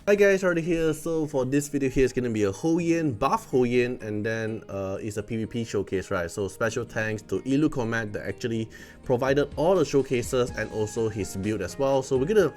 Hi guys, already here. So for this video here, it's gonna be a Hoyan, buff Hoyan, and then it's a PvP showcase, right? So special thanks to Illu that actually provided all the showcases and also his build as well. So we're gonna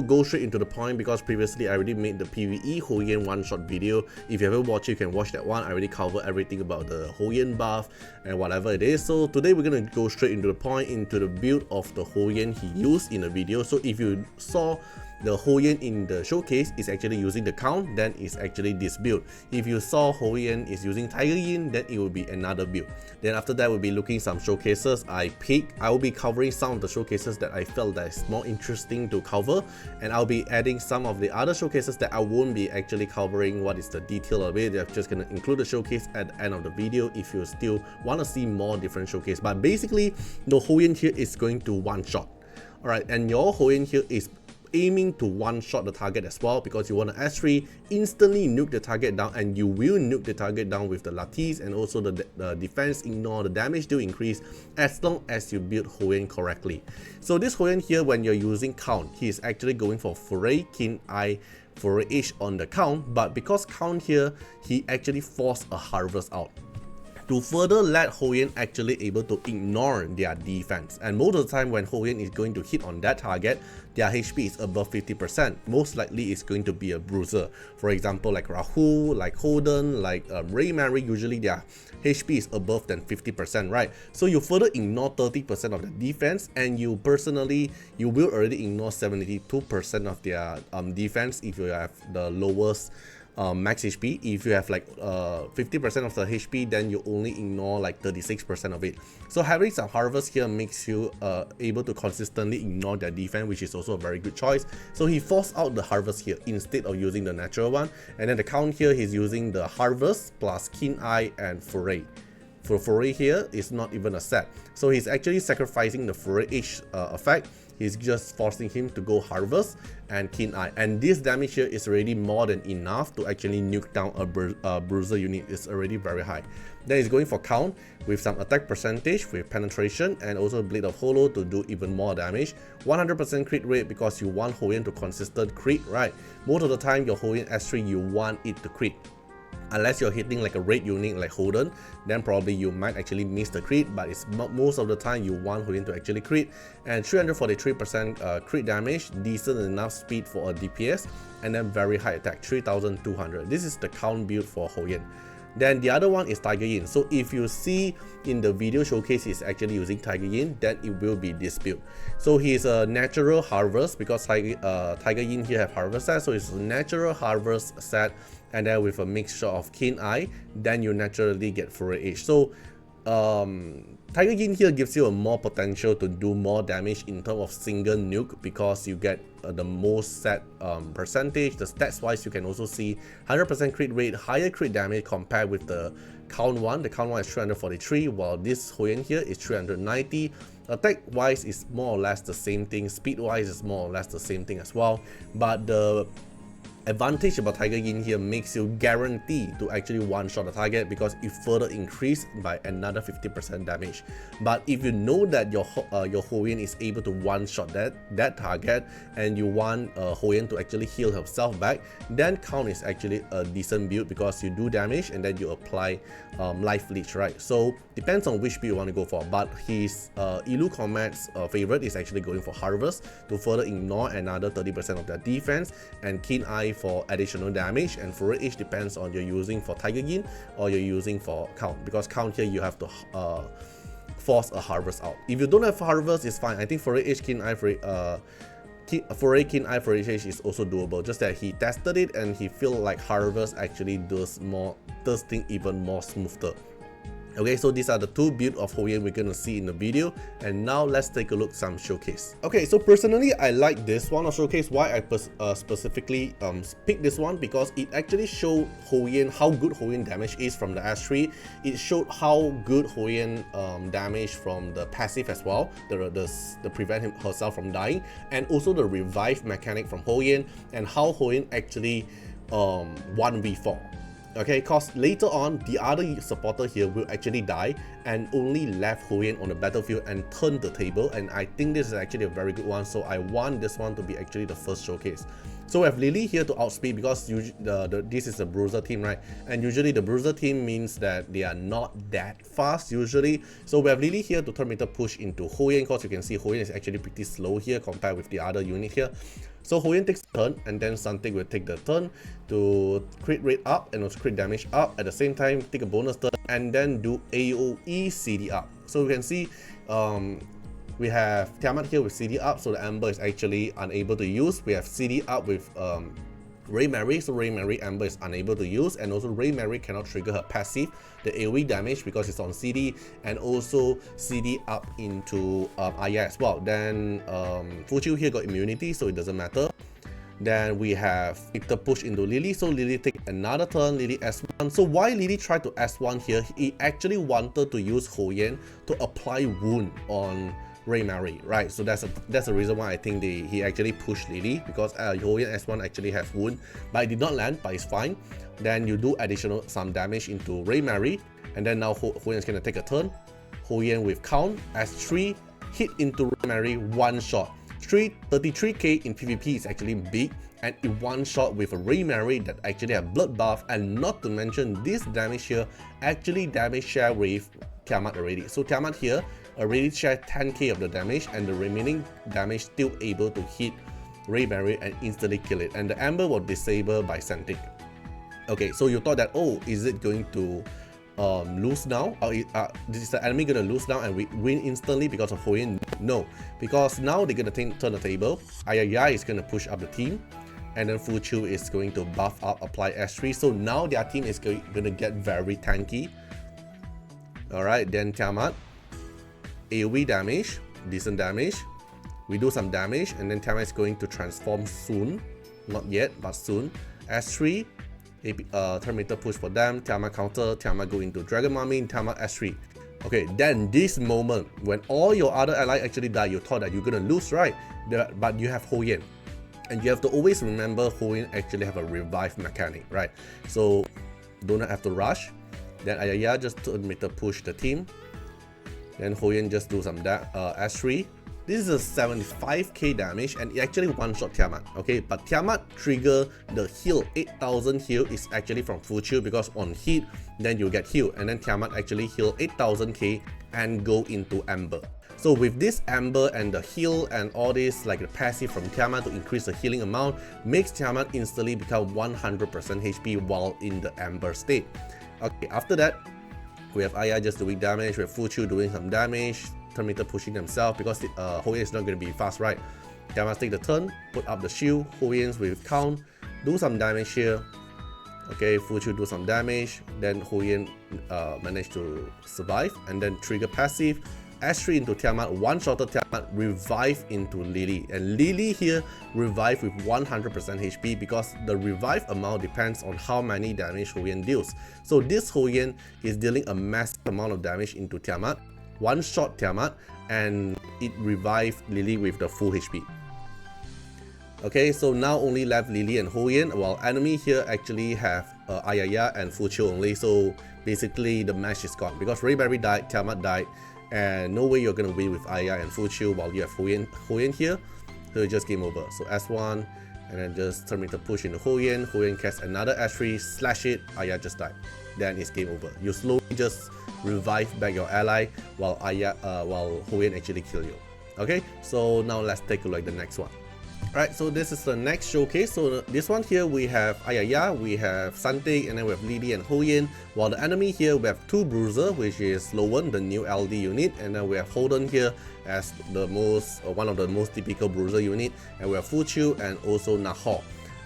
go straight into the point because previously I already made the PvE Hoyan one-shot video. If you haven't watched it, you can watch that one. I already covered everything about the Hoyan buff and whatever it is. So today we're gonna go straight into the point, into the build of the Hoyan he used in the video. So if you saw the Hoyan in the showcase is actually using the count, then it's actually this build. If you saw Hoyan is using Tiger Yin, then it will be another build. Then after that, we'll be looking some showcases I picked. I will be covering some of the showcases that I felt that is more interesting to cover, and I'll be adding some of the other showcases that I won't be actually covering what is the detail of it. I'm just gonna include the showcase at the end of the video if you still want to see more different showcase. But basically, the Hoyan here is going to one shot. Alright, and your Hoyan here is aiming to one-shot the target as well, because you want to S3 instantly nuke the target down, and you will nuke the target down with the lattice, and also the defense ignore, the damage do increase as long as you build Hoyan correctly. So this Hoyan here, when you're using count, he is actually going for Foray, Keen Eye, Foray H on the count, but because count here, he actually forced a harvest out to further let Hoyan actually able to ignore their defense. And most of the time when Hoyan is going to hit on that target, their HP is above 50%. Most likely it's going to be a Bruiser. For example, like Rahu, like Holden, like Ray Tiamat, usually their HP is above than 50%, right? So you further ignore 30% of the defense, and you will already ignore 72% of their defense if you have the lowest max HP. If you have like 50% of the HP, then you only ignore like 36% of it. So having some harvest here makes you able to consistently ignore their defense, which is also a very good choice. So he forced out the harvest here instead of using the natural one, and then the count here he's using the harvest plus Keen Eye and Foray. For Foray here is not even a set, so he's actually sacrificing the Foray H effect. He's just forcing him to go harvest and Keen Eye, and this damage here is already more than enough to actually nuke down a Bruiser unit. It's already very high. Then he's going for count with some attack percentage with penetration, and also Blade of Hollow to do even more damage. 100% crit rate because you want Hoyan to consistent crit, right? Most of the time your Hoyan S3 you want it to crit. Unless you're hitting like a raid unit like Holden, then probably you might actually miss the crit, but it's most of the time you want Hoyan to actually crit. And 343% crit damage, decent enough speed for a DPS, and then very high attack, 3200. This is the count build for Hoyan. Then the other one is Tiger Yin. So if you see in the video showcase he's actually using Tiger Yin, then it will be this build. So he's a natural harvest because Tiger Yin here have harvest set, so it's a natural harvest set, and then with a mixture of Keen Eye, then you naturally get Foray H. So Tiger Yin here gives you a more potential to do more damage in terms of single nuke, because you get the most set percentage. The stats wise you can also see 100% crit rate, higher crit damage compared with the count one. The count one is 343, while this Hoyan here is 390. Attack wise is more or less the same thing, speed wise is more or less the same thing as well, but the advantage about Tiger Yin here makes you guarantee to actually one-shot the target, because it further increased by another 50% damage. But if you know that your Hoyan is able to one-shot that target, and you want Hoyan to actually heal himself back, then count is actually a decent build, because you do damage and then you apply life leech, right? So depends on which build you want to go for, but his Illu favorite is actually going for harvest to further ignore another 30% of their defense, and Keen Eye for additional damage, and Foray H depends on you're using for Tiger Yin or you're using for count, because count here you have to force a harvest out. If you don't have harvest, it's fine. I think Foray H, Keen Eye, Foray Keen Eye, Foray H is also doable, just that he tested it and he feel like harvest actually does things even more smoother. Okay, so these are the two builds of Hoyan we're gonna see in the video, and now let's take a look some showcase. Okay, so personally I like this one of showcase. Why I specifically picked this one, because it actually showed Hoyan how good Hoyan damage is from the S3. It showed how good Hoyan damage from the passive as well, the prevent herself from dying, and also the revive mechanic from Hoyan, and how Hoyan actually 1v4. Okay, cause later on the other supporter here will actually die and only left Hoyan on the battlefield and turn the table, and I think this is actually a very good one, so I want this one to be actually the first showcase. So we have Lily here to outspeed because this is a Bruiser team, right? And usually the Bruiser team means that they are not that fast usually. So we have Lily here to turn meter push into Hoyan, because you can see Hoyan is actually pretty slow here compared with the other unit here. So Hoyan takes the turn, and then Santik will take the turn to crit rate up and also crit damage up. At the same time, take a bonus turn and then do AoE CD up. So we can see we have Tiamat here with CD up, so the Amber is actually unable to use. We have CD up with Ray Mary, so Ray Mary Amber is unable to use, and also Ray Mary cannot trigger her passive, the AoE damage, because it's on CD, and also CD up into Aya as well. Then Fuchu here got immunity, so it doesn't matter. Then we have Victor push into Lily, so Lily take another turn, Lily S1. So why Lily tried to S1 here, he actually wanted to use Hoyan to apply wound on Ray Mary, right? So that's the reason why I think he actually pushed Lily, because Hoyan S1 actually has wound, but it did not land, but it's fine. Then you do additional some damage into Ray Mary, and then now Hoyan is gonna take a turn. Hoyan with count S3 hit into Ray Mary, one shot. 33k in PvP is actually big, and in one shot with a Ray Mary that actually have blood buff, and not to mention this damage here actually damage share with Tiamat already. So Tiamat here already shared 10k of the damage, and the remaining damage still able to hit Ray Mary and instantly kill it, and the Amber was disabled by Santik. Okay, so you thought that, oh, is it going to lose now? Is the enemy gonna lose now and we win instantly because of Hoyan? No, because now they're gonna turn the table. Artiar is gonna push up the team, and then Fuchu is going to buff up, apply S3. So now their team is gonna get very tanky. Alright, then Tiamat, AoE damage, decent damage. We do some damage, and then Tiamat is going to transform soon. Not yet, but soon. S3, turn meter push for them. Tiamat counter, Tiamat go into Dragon Mummy, Tiamat S3. Okay, then this moment, when all your other allies actually die, you thought that you're gonna lose, right? But you have Hoyan. And you have to always remember Hoyan actually have a revive mechanic, right? So, don't have to rush. Then Artiar just turn meter push the team. Then Hoyan just do some S3. This is a 75k damage, and it actually one-shot Tiamat, okay? But Tiamat trigger the heal, 8000 heal is actually from Fuchu, because on hit, then you get heal, and then Tiamat actually heal 8000k and go into Amber. So with this Amber and the heal and all this, like the passive from Tiamat to increase the healing amount, makes Tiamat instantly become 100% HP while in the Amber state. Okay, after that, we have Artiar just doing damage, we have Fuchu doing some damage, turn meter pushing themselves, because Hoyan is not going to be fast, right? Tiamat take the turn, put up the shield, Hoyan's with count, do some damage here. Okay, Fuchu do some damage, then Hoyan managed to survive, and then trigger passive, S3 into Tiamat, one-shotter Tiamat, revive into Lily. And Lily here revive with 100% HP, because the revive amount depends on how many damage Hoyan deals. So this Hoyan is dealing a massive amount of damage into Tiamat, one-shot Tiamat, and it revived Lily with the full HP. Okay, so now only left Lily and Hoyan, while enemy here actually have Artiar and Fuchu only. So basically the match is gone, because Ray Mary died, Tiamat died, and no way you're gonna win with Artiar and Fuchu while you have Hoyan here. So it's just game over. So S1, and then just turn meter push into Hoyan. Hoyan casts another S3, slash it, Artiar just died. Then it's game over. You slowly just revive back your ally while Hoyan actually kill you. Okay, so now let's take a look at the next one. Alright, so this is the next showcase. So this one here, we have Artiar, we have Santik, and then we have Lily and Hoyan. While the enemy here, we have two Bruiser, which is Lowan, the new LD unit, and then we have Holden here as the one of the most typical Bruiser unit, and we have Fuchu and also Rahu.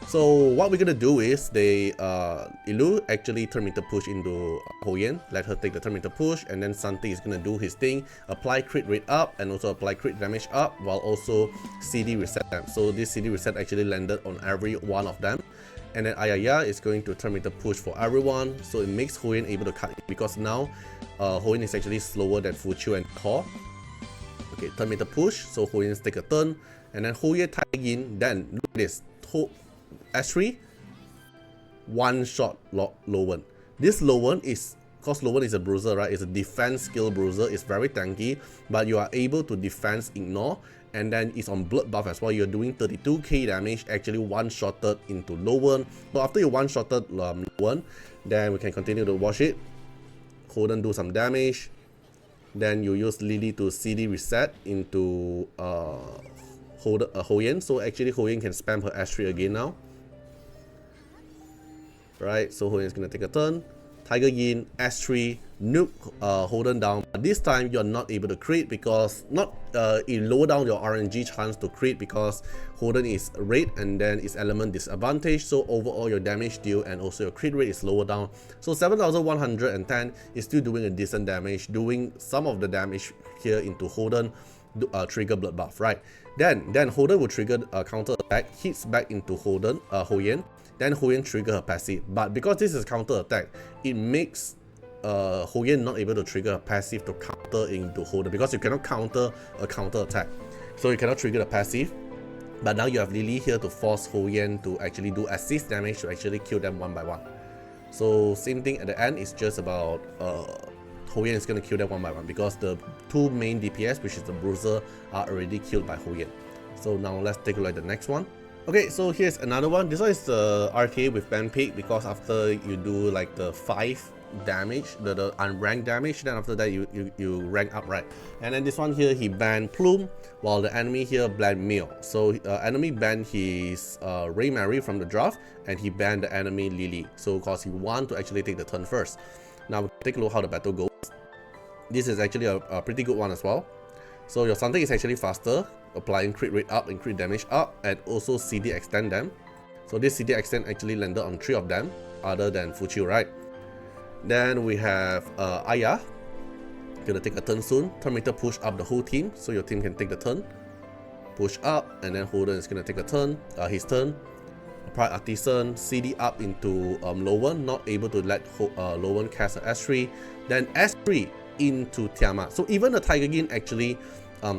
So what we're gonna do is Illu actually turn meter push into Hoyan, let her take the turn meter push, and then Santik is gonna do his thing, apply crit rate up and also apply crit damage up, while also CD reset them. So this CD reset actually landed on every one of them. And then Artiar is going to turn meter push for everyone, so it makes Hoyan able to cut it, because now Hoyan is actually slower than Fuchu and Core. Okay, turn meter push, so Hoyan take a turn, and then Hoyan tag in, then look at this. S3, one shot Lowan. This Lowan is, because Lowan is a Bruiser, right? It's a defense skill Bruiser, it's very tanky, but you are able to defense ignore and then it's on blood buff as well. You're doing 32k damage, actually one-shotted into Lowan. So after you one-shotted Lowan, then we can continue to watch it. Holden do some damage. Then you use Lily to CD reset into Hoyan. So actually Hoyan can spam her S3 again now. Right, so Hoyan is gonna take a turn. Tiger Yin, S3, nuke Holden down. But this time you're not able to crit because it lower down your RNG chance to crit because Holden is red and then its element disadvantage. So overall your damage deal and also your crit rate is lower down. So 7110 is still doing a decent damage, doing some of the damage here into Holden, trigger blood buff, right? Then Holden will trigger a counter attack, hits back into Hoyan. Then Hoyan trigger her passive, but because this is counter attack, it makes Hoyan not able to trigger a passive to counter into Holden because you cannot counter a counter attack, so you cannot trigger the passive. But now you have Lily here to force Hoyan to actually do assist damage to actually kill them one by one. So same thing at the end, it's just about Hoyan is going to kill them one by one because the two main DPS, which is the Bruiser, are already killed by Hoyan. So now let's take a look at the next one. Okay, so here's another one. This one is the RTA with ban pick because after you do like the 5 damage, the unranked damage, then after that you rank up, right? And then this one here, he banned Plume while the enemy here banned Meal. So enemy banned his Ray Mary from the draft and he banned the enemy Lily. So because he want to actually take the turn first. Now we'll take a look how the battle goes. This is actually a pretty good one as well. So your Santek is actually faster, applying crit rate up and crit damage up, and also CD extend them. So this CD extend actually landed on 3 of them, other than Fuchiu, right? Then we have Aya, gonna take a turn soon. Terminator push up the whole team, so your team can take the turn. Push up, and then Holden is gonna take a turn, his turn. Apply Artisan, CD up into Lowan, not able to let Lowan cast an S3. Then S3 into Tiamat. So even the Tiger Yin actually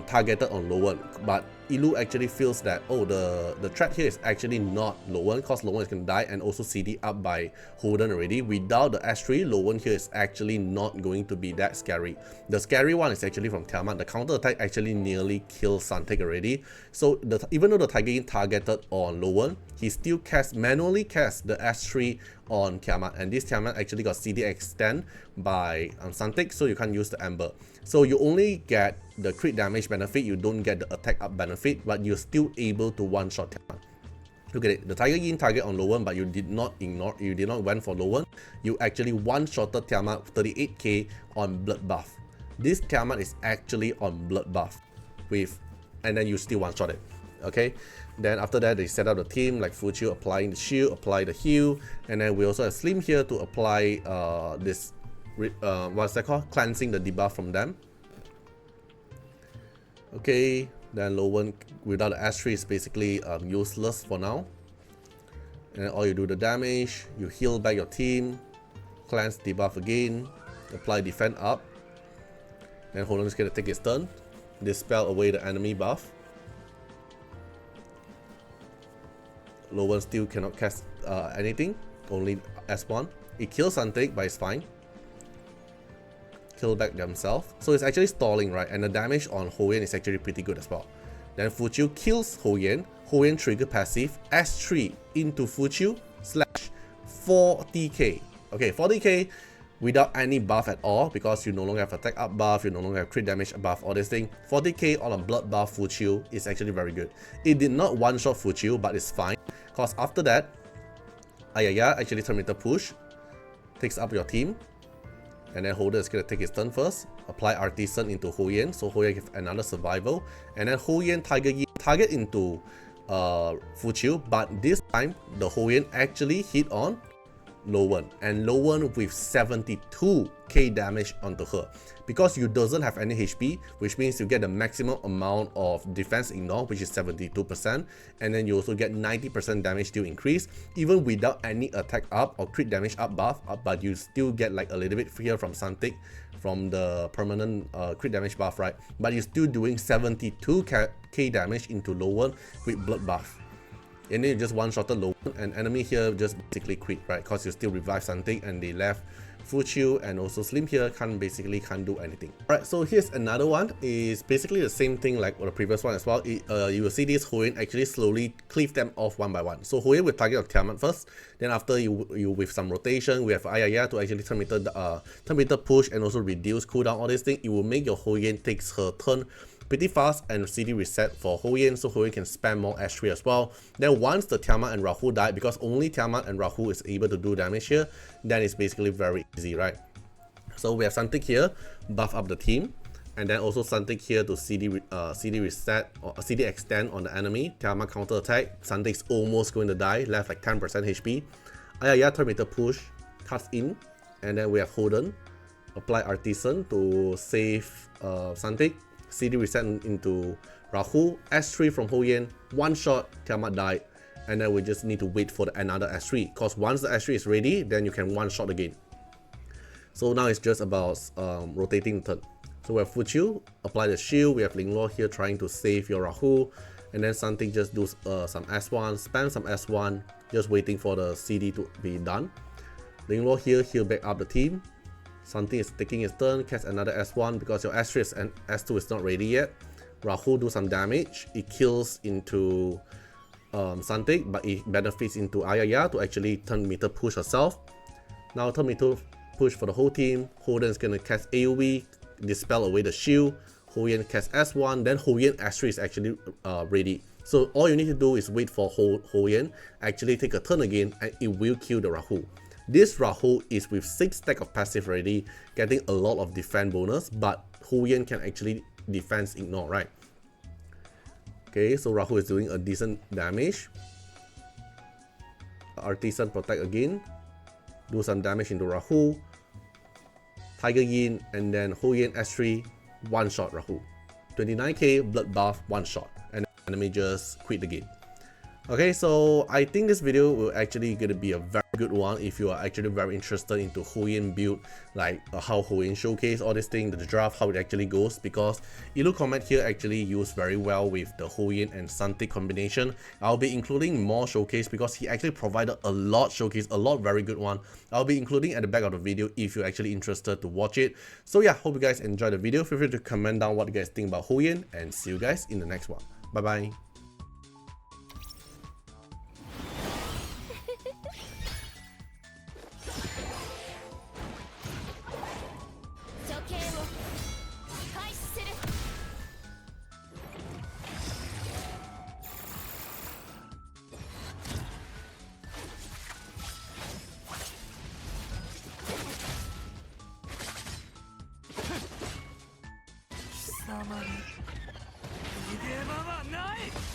targeted on Lowan, but Illu actually feels that, oh, the threat here is actually not Lowan because Lowan is going to die and also CD up by Holden already. Without the S3, Lowan here is actually not going to be that scary. The scary one is actually from Tiamat. The counter attack actually nearly kills Santek already. So even though the Tiger Yin targeted on Lowan, he still manually cast the S3 on Tiamat, and this Tiamat actually got CD extend by Santek, so you can't use the Ember. So you only get the crit damage benefit, you don't get the attack up benefit, but you're still able to one-shot Tiamat. Look at it, the Tiger Yin target on Lowan, but you did not went for Lowan. You actually one-shotted Tiamat 38k on blood buff. This Tiamat is actually on blood buff, and then you still one-shot it. Okay, then after that they set up the team like Fuchiu applying the shield, apply the heal, and then we also have Slim here to apply this what's that called, cleansing the debuff from them. Okay, then Lowan without the S3 is basically useless for now, and then all you do the damage, you heal back your team, cleanse debuff again, apply defend up, then Holden is gonna take his turn, dispel away the enemy buff. Lowan still cannot cast anything, only S1. It kills Santek, but it's fine. Kill back themselves. So it's actually stalling, right? And the damage on Hoyan is actually pretty good as well. Then Fuchiu kills Hoyan. Hoyan trigger passive, S3 into Fuchiu slash 40k. Okay, 40k without any buff at all because you no longer have attack up buff, you no longer have crit damage buff, all this thing. 40k on a blood buff Fuchiu is actually very good. It did not one-shot Fuchiu, but it's fine. Because after that, Ayaya actually Terminator push, takes up your team, and then Holden is going to take his turn first, apply Artisan into Hoyan, so Hoyan gets another survival, and then Hoyan Tiger Yin target into Fuchiu, but this time the actually hit on Lowan, and Lowan with 72k damage onto her. Because you doesn't have any HP, which means you get the maximum amount of defense ignore, which is 72%, and then you also get 90% damage deal increase, even without any attack up or crit damage up buff, but you still get like a little bit here from Santek, from the permanent crit damage buff, right? But you're still doing 72k damage into Lowan with blood buff. And then you just one-shotted Lowan, and enemy here just basically quit, right? Because you still revive Santek and they left Fuchu and also Slim here can't do anything. Alright, so here's another one. Is basically the same thing like the previous one as well. You will see this Hoyan actually slowly cleave them off one by one. So Hoyan will target of Tiamat first, then after you with some rotation, we have Artiar to actually turn meter push and also reduce cooldown, all these things. It will make your Hoyan takes her turn pretty fast and CD reset for Hoyan, so Hoyan can spam more S3 as well. Then once the Tiamat and Rahu die, because only Tiamat and Rahu is able to do damage here, then it's basically very easy, right? So we have something here, buff up the team, and then also something here to CD reset or CD extend on the enemy. Tiamat counter attack, something's almost going to die, left like 10% HP. Artiar turn meter push, cuts in, and then we have Holden, apply Artisan to save Santik. CD reset into Rahu, S3 from Hoyan, one shot, Tiamat died, and then we just need to wait for another S3, because once the S3 is ready, then you can one shot again. So now it's just about rotating the turn. So we have Fuchu, apply the shield, we have Illu here trying to save your Rahu, and then something just do some S1, spam some S1, just waiting for the CD to be done. Illu here, he'll back up the team. Something is taking his turn, cast another S1 because your S3 and S2 is not ready yet. Rahu do some damage, it kills into Santik, but it benefits into Artiar to actually turn meter push herself. Now turn meter push for the whole team. Holden is gonna cast AoE, dispel away the shield. Hoyan cast S1, then Hoyan S3 is actually ready. So all you need to do is wait for Hoyan actually take a turn again, and it will kill the Rahu. This Rahu is with 6 stack of passive already, getting a lot of defense bonus, but Hoyan can actually defense ignore, right? Okay, so Rahu is doing a decent damage. Artisan protect again, do some damage into Rahu, Tiger Yin, and then Hoyan S3, one shot Rahu. 29k, blood buff, one shot, and the enemy just quit the game. Okay, so I think this video will actually gonna be a very good one if you are actually very interested into Hoyan build, like how Hoyan showcase all this thing, the draft, how it actually goes, because Illu comment here actually used very well with the Hoyan and Santik combination. I'll be including more showcase because he actually provided a lot showcase, a lot very good one. I'll be including at the back of the video if you're actually interested to watch it. So yeah, hope you guys enjoyed the video. Feel free to comment down what you guys think about Hoyan, and see you guys in the next one. Bye bye. Somebody, 逃げ場はない。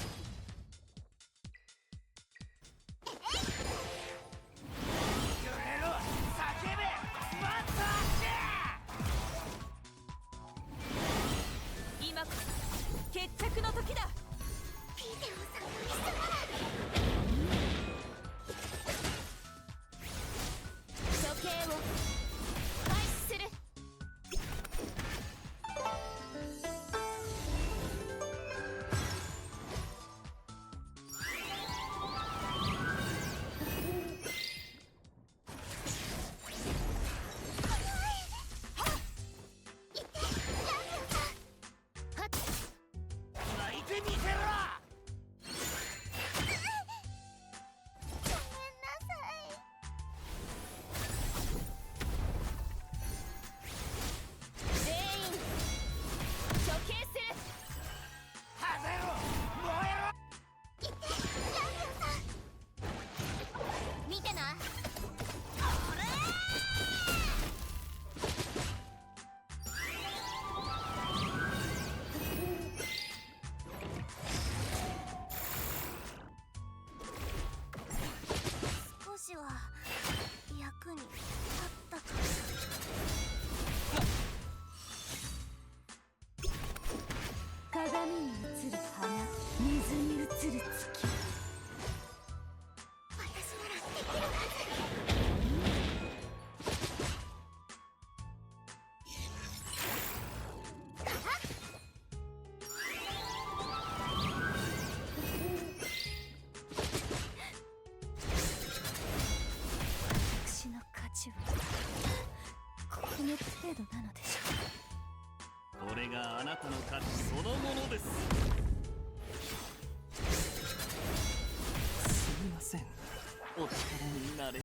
この程度なのでしょう。これがあなたの価値そのものです。